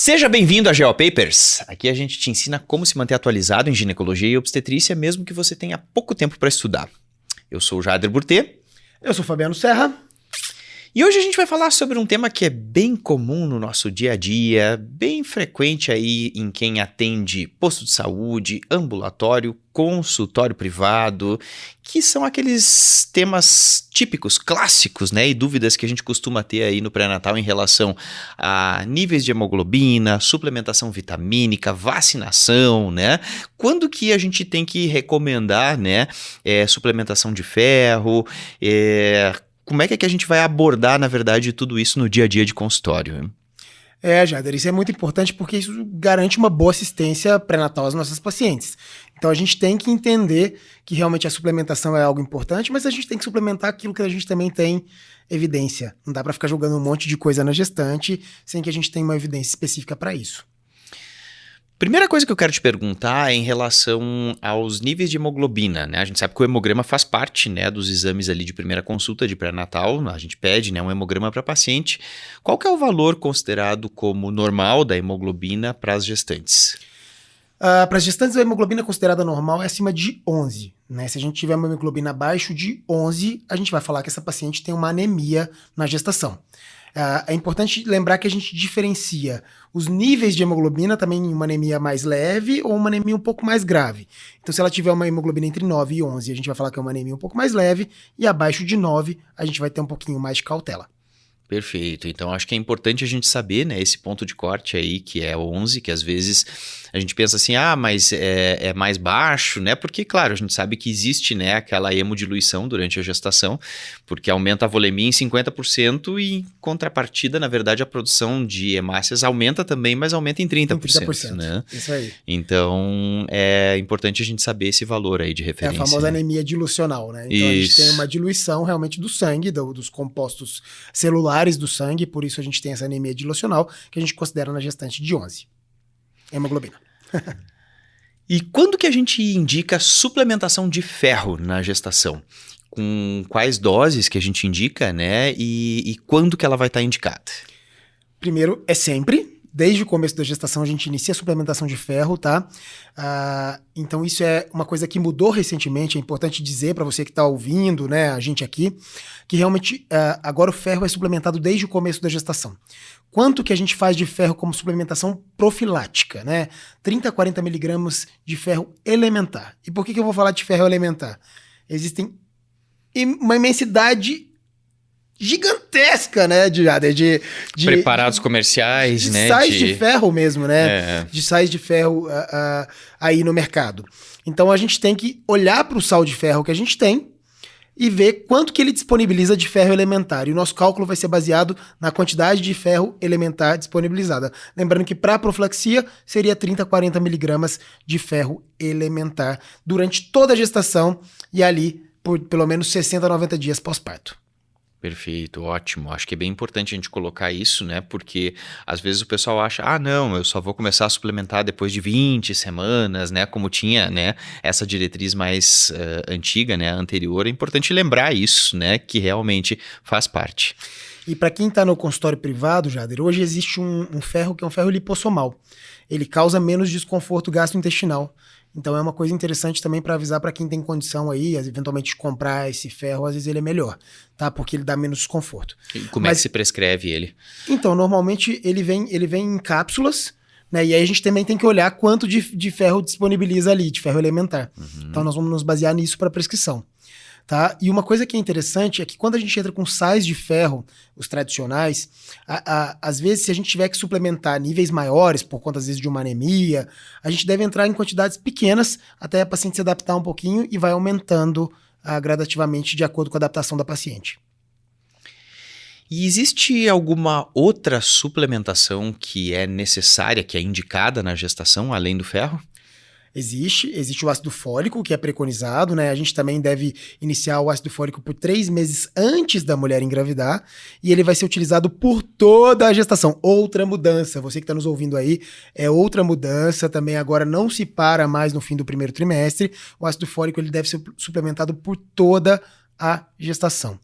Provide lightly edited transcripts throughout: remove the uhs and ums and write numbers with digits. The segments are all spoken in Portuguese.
Seja bem-vindo a GeoPapers. Aqui a gente te ensina como se manter atualizado em ginecologia e obstetrícia, mesmo que você tenha pouco tempo para estudar. Eu sou o Jader Burtê. Eu sou o Fabiano Serra. E hoje a gente vai falar sobre um tema que é bem comum no nosso dia a dia, bem frequente aí em quem atende posto de saúde, ambulatório, consultório privado, que são aqueles temas típicos, clássicos, né, e dúvidas que a gente costuma ter aí no pré-natal em relação a níveis de hemoglobina, suplementação vitamínica, vacinação, né? Quando que a gente tem que recomendar, né, suplementação de ferro, como é que a gente vai abordar, na verdade, tudo isso no dia a dia de consultório? Jader, isso é muito importante porque isso garante uma boa assistência pré-natal às nossas pacientes. Então a gente tem que entender que realmente a suplementação é algo importante, mas a gente tem que suplementar aquilo que a gente também tem evidência. Não dá para ficar jogando um monte de coisa na gestante sem que a gente tenha uma evidência específica para isso. Primeira coisa que eu quero te perguntar é em relação aos níveis de hemoglobina, né? A gente sabe que o hemograma faz parte, né, dos exames ali de primeira consulta de pré-natal, a gente pede, né, um hemograma para paciente. Qual que é o valor considerado como normal da hemoglobina para as gestantes? Para as gestantes, a hemoglobina considerada normal é acima de 11. Né? Se a gente tiver uma hemoglobina abaixo de 11, a gente vai falar que essa paciente tem uma anemia na gestação. É importante lembrar que a gente diferencia os níveis de hemoglobina também em uma anemia mais leve ou uma anemia um pouco mais grave. Então, se ela tiver uma hemoglobina entre 9 e 11, a gente vai falar que é uma anemia um pouco mais leve, e abaixo de 9, a gente vai ter um pouquinho mais de cautela. Perfeito, então acho que é importante a gente saber, né, esse ponto de corte aí, que é 11, que às vezes a gente pensa assim, mas é mais baixo, né, porque claro, a gente sabe que existe, né, aquela hemodiluição durante a gestação, porque aumenta a volemia em 50% e em contrapartida, na verdade, a produção de hemácias aumenta também, mas aumenta em 30%, né? Isso aí. Então, é importante a gente saber esse valor aí de referência. É a famosa anemia dilucional, né? Então, a gente tem uma diluição realmente do sangue, dos compostos celulares do sangue, por isso a gente tem essa anemia dilucional, que a gente considera na gestante de 11. Hemoglobina. E quando que a gente indica suplementação de ferro na gestação? Com quais doses que a gente indica, né? E quando que ela vai estar indicada? Primeiro, é sempre. Desde o começo da gestação a gente inicia a suplementação de ferro, tá? Então isso é uma coisa que mudou recentemente, é importante dizer para você que está ouvindo, né, a gente aqui, que realmente agora o ferro é suplementado desde o começo da gestação. Quanto que a gente faz de ferro como suplementação profilática, né? 30 a 40 miligramas de ferro elementar. E por que eu vou falar de ferro elementar? Existem uma imensidade gigantesca, né, de preparados comerciais, né? De sais de ferro mesmo, né? É. De sais de ferro aí no mercado. Então a gente tem que olhar para o sal de ferro que a gente tem e ver quanto que ele disponibiliza de ferro elementar. E o nosso cálculo vai ser baseado na quantidade de ferro elementar disponibilizada. Lembrando que para a profilaxia seria 30 a 40 miligramas de ferro elementar durante toda a gestação e ali por pelo menos 60 a 90 dias pós-parto. Perfeito, ótimo. Acho que é bem importante a gente colocar isso, né? Porque às vezes o pessoal acha, não, eu só vou começar a suplementar depois de 20 semanas, né? Como tinha, né, essa diretriz mais antiga, né, anterior. É importante lembrar isso, né? Que realmente faz parte. E para quem está no consultório privado, Jader, hoje existe um ferro que é um ferro lipossomal. Ele causa menos desconforto gastrointestinal. Então é uma coisa interessante também para avisar para quem tem condição aí, eventualmente comprar esse ferro, às vezes ele é melhor, tá? Porque ele dá menos desconforto. E como é que se prescreve ele? Então, normalmente ele vem em cápsulas, né? E aí a gente também tem que olhar quanto de ferro disponibiliza ali, de ferro elementar. Então nós vamos nos basear nisso para prescrição. Tá? E uma coisa que é interessante é que quando a gente entra com sais de ferro, os tradicionais, às vezes se a gente tiver que suplementar níveis maiores, por conta às vezes de uma anemia, a gente deve entrar em quantidades pequenas até a paciente se adaptar um pouquinho e vai aumentando gradativamente de acordo com a adaptação da paciente. E existe alguma outra suplementação que é necessária, que é indicada na gestação, além do ferro? Existe o ácido fólico, que é preconizado, né? A gente também deve iniciar o ácido fólico por 3 meses antes da mulher engravidar, e ele vai ser utilizado por toda a gestação. Outra mudança, você que está nos ouvindo aí, é outra mudança, também agora não se para mais no fim do primeiro trimestre, o ácido fólico ele deve ser suplementado por toda a gestação.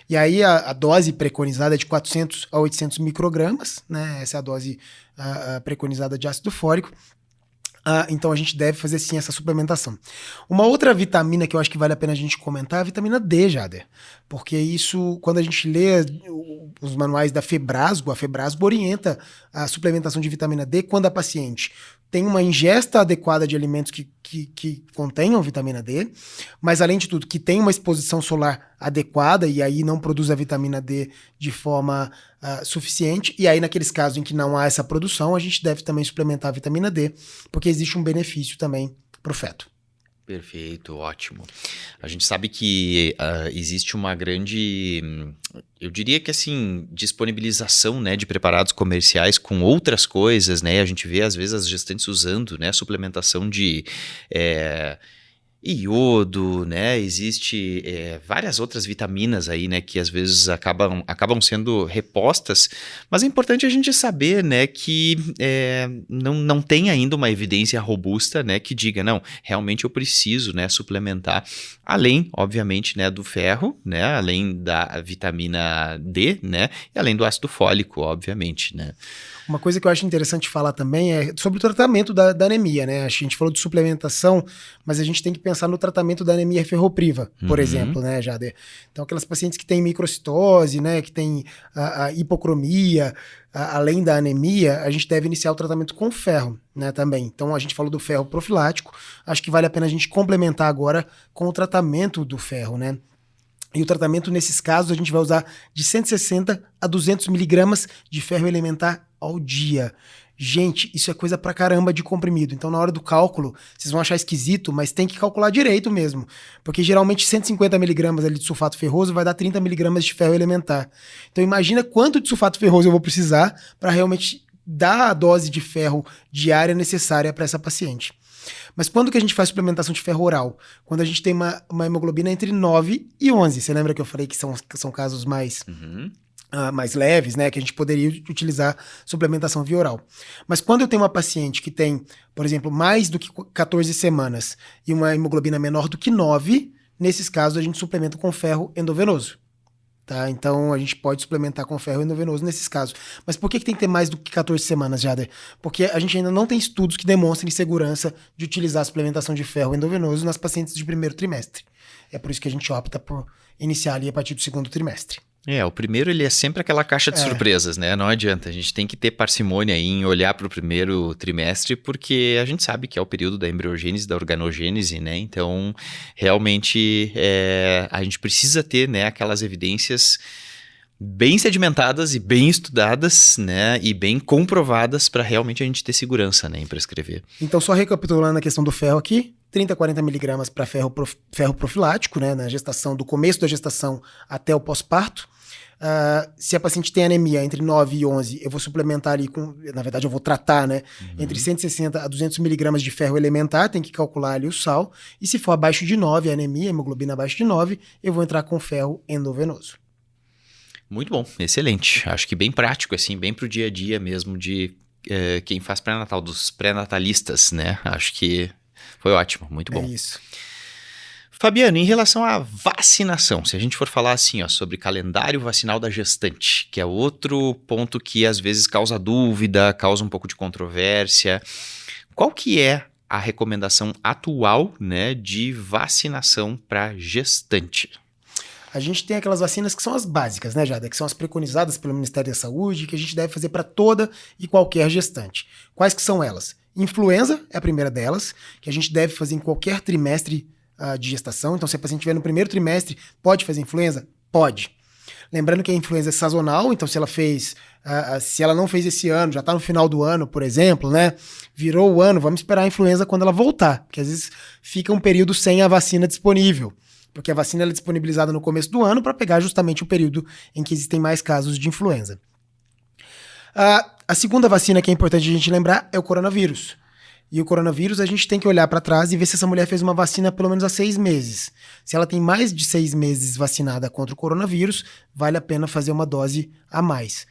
E aí a dose preconizada é de 400 a 800 microgramas, né? Essa é a dose preconizada de ácido fólico. Então a gente deve fazer sim essa suplementação. Uma outra vitamina que eu acho que vale a pena a gente comentar é a vitamina D, Jader. Porque isso, quando a gente lê os manuais da Febrasgo, a Febrasgo orienta a suplementação de vitamina D quando a paciente tem uma ingesta adequada de alimentos que contenham vitamina D, mas além de tudo, que tem uma exposição solar adequada e aí não produz a vitamina D de forma suficiente, e aí naqueles casos em que não há essa produção, a gente deve também suplementar a vitamina D, porque existe um benefício também para o feto. Perfeito, ótimo. A gente sabe que existe uma grande, eu diria que assim, disponibilização, né, de preparados comerciais com outras coisas, né? A gente vê às vezes as gestantes usando, né, suplementação de iodo, né? Existe várias outras vitaminas aí, né? Que às vezes acabam sendo repostas, mas é importante a gente saber, né? Que não tem ainda uma evidência robusta, né? Que diga, não, realmente eu preciso, né? Suplementar, além, obviamente, né? Do ferro, né? Além da vitamina D, né? E além do ácido fólico, obviamente, né? Uma coisa que eu acho interessante falar também é sobre o tratamento da anemia, né? A gente falou de suplementação, mas a gente tem que pensar no tratamento da anemia ferropriva, por exemplo, né, Jader? Então, aquelas pacientes que têm microcitose, né, que têm a hipocromia, além da anemia, a gente deve iniciar o tratamento com ferro, né, também. Então, a gente falou do ferro profilático, acho que vale a pena a gente complementar agora com o tratamento do ferro, né? E o tratamento, nesses casos, a gente vai usar de 160 a 200 miligramas de ferro elementar ao dia. Gente, isso é coisa pra caramba de comprimido. Então, na hora do cálculo, vocês vão achar esquisito, mas tem que calcular direito mesmo. Porque, geralmente, 150 miligramas ali de sulfato ferroso vai dar 30 miligramas de ferro elementar. Então, imagina quanto de sulfato ferroso eu vou precisar para realmente dar a dose de ferro diária necessária para essa paciente. Mas quando que a gente faz suplementação de ferro oral? Quando a gente tem uma hemoglobina entre 9 e 11. Você lembra que eu falei que são casos mais leves, né? Que a gente poderia utilizar suplementação via oral. Mas quando eu tenho uma paciente que tem, por exemplo, mais do que 14 semanas e uma hemoglobina menor do que 9, nesses casos a gente suplementa com ferro endovenoso. Tá? Então, a gente pode suplementar com ferro endovenoso nesses casos. Mas por que tem que ter mais do que 14 semanas, Jader? Porque a gente ainda não tem estudos que demonstrem segurança de utilizar a suplementação de ferro endovenoso nas pacientes de primeiro trimestre. É por isso que a gente opta por iniciar ali a partir do segundo trimestre. O primeiro ele é sempre aquela caixa de surpresas, né? Não adianta, a gente tem que ter parcimônia aí em olhar para o primeiro trimestre, porque a gente sabe que é o período da embriogênese, da organogênese, né? Então, realmente, a gente precisa ter, né, aquelas evidências bem sedimentadas e bem estudadas, né? E bem comprovadas para realmente a gente ter segurança, né, em prescrever. Então, só recapitulando a questão do ferro aqui, 30 a 40 miligramas para ferro profilático, né, na gestação, do começo da gestação até o pós-parto. Se a paciente tem anemia entre 9 e 11, eu vou suplementar ali na verdade eu vou tratar, né, entre 160 a 200 miligramas de ferro elementar, tem que calcular ali o sal, e se for abaixo de 9, a anemia, hemoglobina abaixo de 9, eu vou entrar com ferro endovenoso. Muito bom, excelente. Acho que bem prático, assim, bem pro dia a dia mesmo de quem faz pré-natal, dos pré-natalistas, né? Acho que foi ótimo, muito bom. É isso. Fabiano, em relação à vacinação, se a gente for falar assim, ó, sobre calendário vacinal da gestante, que é outro ponto que às vezes causa dúvida, causa um pouco de controvérsia, qual que é a recomendação atual, né, de vacinação para gestante? A gente tem aquelas vacinas que são as básicas, né, Jada? Que são as preconizadas pelo Ministério da Saúde, que a gente deve fazer para toda e qualquer gestante. Quais que são elas? Influenza é a primeira delas, que a gente deve fazer em qualquer trimestre de gestação. Então, se a paciente estiver no primeiro trimestre, pode fazer influenza? Pode. Lembrando que a influenza é sazonal, então se ela não fez esse ano, já está no final do ano, por exemplo, né? Virou o ano, vamos esperar a influenza quando ela voltar, porque às vezes fica um período sem a vacina disponível, porque a vacina é disponibilizada no começo do ano para pegar justamente o período em que existem mais casos de influenza. A segunda vacina que é importante a gente lembrar é o coronavírus. e o coronavírus, a gente tem que olhar para trás e ver se essa mulher fez uma vacina pelo menos há 6 meses. Se ela tem mais de 6 meses vacinada contra o coronavírus, vale a pena fazer uma dose a mais.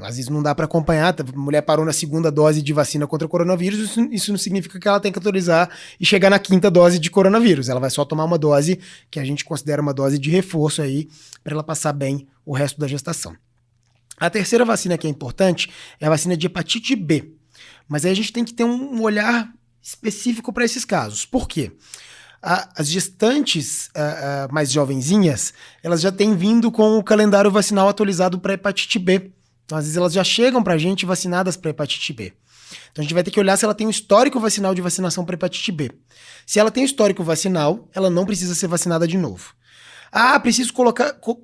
Às vezes não dá para acompanhar, a mulher parou na 2ª dose de vacina contra o coronavírus, isso não significa que ela tem que autorizar e chegar na 5ª dose de coronavírus. Ela vai só tomar uma dose que a gente considera uma dose de reforço aí, para ela passar bem o resto da gestação. A 3ª vacina que é importante é a vacina de hepatite B. Mas aí a gente tem que ter um olhar específico para esses casos. Por quê? As gestantes mais jovenzinhas, elas já têm vindo com o calendário vacinal atualizado para hepatite B. Então, às vezes, elas já chegam para a gente vacinadas para hepatite B. Então, a gente vai ter que olhar se ela tem um histórico vacinal de vacinação para hepatite B. Se ela tem histórico vacinal, ela não precisa ser vacinada de novo. Preciso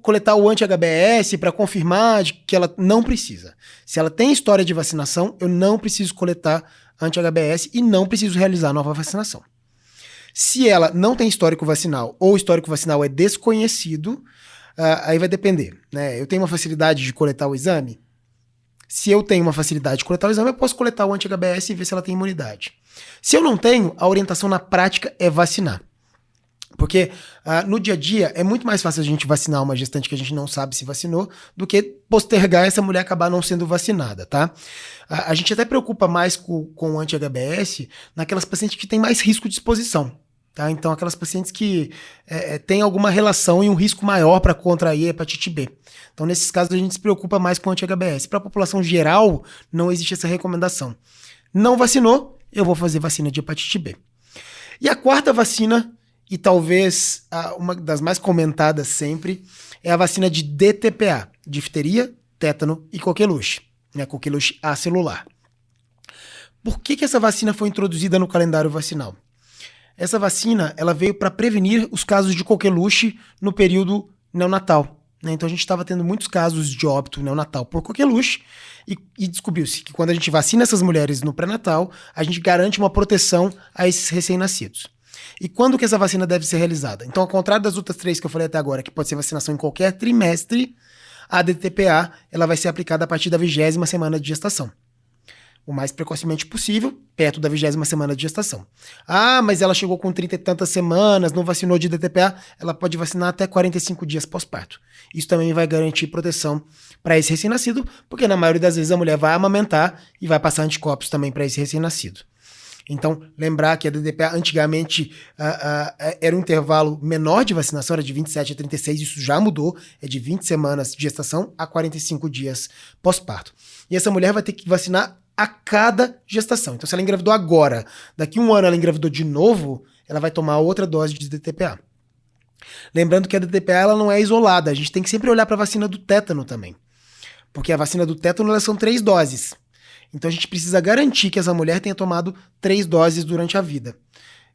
coletar o anti-HBS para confirmar que ela não precisa. Se ela tem história de vacinação, eu não preciso coletar anti-HBS e não preciso realizar nova vacinação. Se ela não tem histórico vacinal ou o histórico vacinal é desconhecido, aí vai depender, né? Eu tenho uma facilidade de coletar o exame? Se eu tenho uma facilidade de coletar o exame, eu posso coletar o anti-HBS e ver se ela tem imunidade. Se eu não tenho, a orientação na prática é vacinar. Porque no dia a dia é muito mais fácil a gente vacinar uma gestante que a gente não sabe se vacinou do que postergar essa mulher acabar não sendo vacinada, tá? A gente até preocupa mais com o anti-HBS naquelas pacientes que têm mais risco de exposição, tá? Então aquelas pacientes que têm alguma relação e um risco maior para contrair a hepatite B. Então nesses casos a gente se preocupa mais com o anti-HBS. Para a população geral não existe essa recomendação. Não vacinou, eu vou fazer vacina de hepatite B. E a 4ª vacina, e talvez uma das mais comentadas sempre, é a vacina de DTPA, difteria, tétano e coqueluche, né, coqueluche acelular. Por que essa vacina foi introduzida no calendário vacinal? Essa vacina ela veio para prevenir os casos de coqueluche no período neonatal. Né? Então a gente estava tendo muitos casos de óbito neonatal por coqueluche e descobriu-se que quando a gente vacina essas mulheres no pré-natal, a gente garante uma proteção a esses recém-nascidos. E quando que essa vacina deve ser realizada? Então, ao contrário das outras 3 que eu falei até agora, que pode ser vacinação em qualquer trimestre, a DTPA ela vai ser aplicada a partir da 20ª semana de gestação. O mais precocemente possível, perto da 20ª semana de gestação. Mas ela chegou com 30 e tantas semanas, não vacinou de DTPA, ela pode vacinar até 45 dias pós-parto. Isso também vai garantir proteção para esse recém-nascido, porque na maioria das vezes a mulher vai amamentar e vai passar anticorpos também para esse recém-nascido. Então, lembrar que a DTPA antigamente era um intervalo menor de vacinação, era de 27 a 36, isso já mudou, é de 20 semanas de gestação a 45 dias pós-parto. E essa mulher vai ter que vacinar a cada gestação. Então, se ela engravidou agora, daqui a 1 ano ela engravidou de novo, ela vai tomar outra dose de DTPA. Lembrando que a DTPA ela não é isolada, a gente tem que sempre olhar para a vacina do tétano também. Porque a vacina do tétano elas são 3 doses. Então a gente precisa garantir que essa mulher tenha tomado 3 doses durante a vida.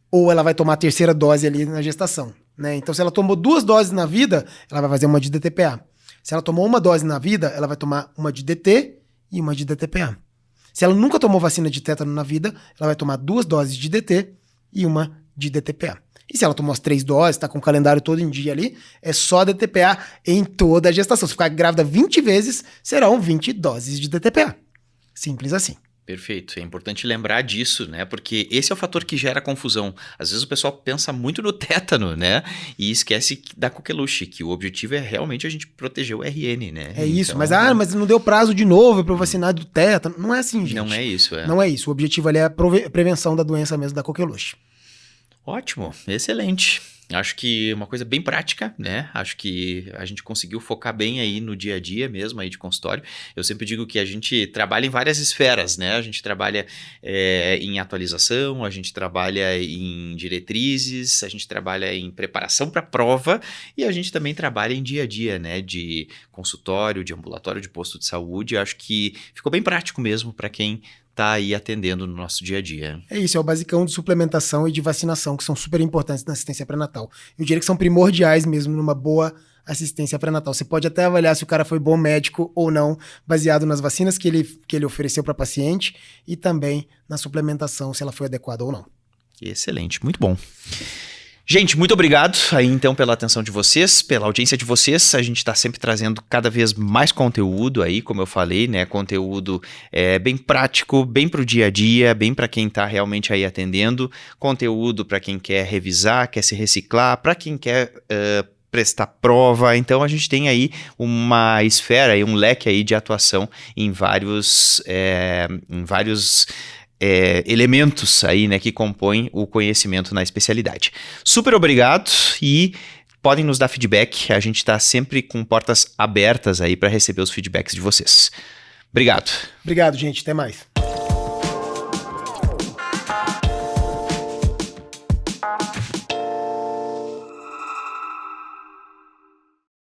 Ou ela vai tomar a 3ª dose ali na gestação, né? Então se ela tomou 2 doses na vida, ela vai fazer uma de DTPA. Se ela tomou 1 dose na vida, ela vai tomar uma de DT e uma de DTPA. Se ela nunca tomou vacina de tétano na vida, ela vai tomar 2 doses de DT e uma de DTPA. E se ela tomou as 3 doses, tá com o calendário todo em dia ali, é só DTPA em toda a gestação. Se ficar grávida 20 vezes, serão 20 doses de DTPA. Simples assim. Perfeito, é importante lembrar disso, né? Porque esse é o fator que gera confusão. Às vezes o pessoal pensa muito no tétano, né? E esquece da coqueluche, que o objetivo é realmente a gente proteger o RN, né? É isso, então, mas não deu prazo de novo para vacinar do tétano. Não é assim, gente. Não é isso, Não é isso. O objetivo ali é a prevenção da doença mesmo da coqueluche. Ótimo, excelente. Acho que uma coisa bem prática, né? Acho que a gente conseguiu focar bem aí no dia a dia mesmo, aí de consultório. Eu sempre digo que a gente trabalha em várias esferas, né? A gente trabalha em atualização, a gente trabalha em diretrizes, a gente trabalha em preparação para a prova e a gente também trabalha em dia a dia, né? De consultório, de ambulatório, de posto de saúde. Acho que ficou bem prático mesmo para quem tá aí atendendo no nosso dia a dia. É isso, é o basicão de suplementação e de vacinação, que são super importantes na assistência pré-natal. Eu diria que são primordiais mesmo numa boa assistência pré-natal. Você pode até avaliar se o cara foi bom médico ou não, baseado nas vacinas que ele ofereceu para paciente e também na suplementação, se ela foi adequada ou não. Excelente, muito bom. Gente, muito obrigado aí então pela atenção de vocês, pela audiência de vocês. A gente está sempre trazendo cada vez mais conteúdo aí, como eu falei, né? Conteúdo bem prático, bem para o dia a dia, bem para quem está realmente aí atendendo. Conteúdo para quem quer revisar, quer se reciclar, para quem quer prestar prova. Então a gente tem aí uma esfera, aí, um leque aí de atuação em vários elementos aí, né, que compõem o conhecimento na especialidade. Super obrigado e podem nos dar feedback. A gente está sempre com portas abertas aí para receber os feedbacks de vocês. Obrigado. Obrigado, gente. Até mais.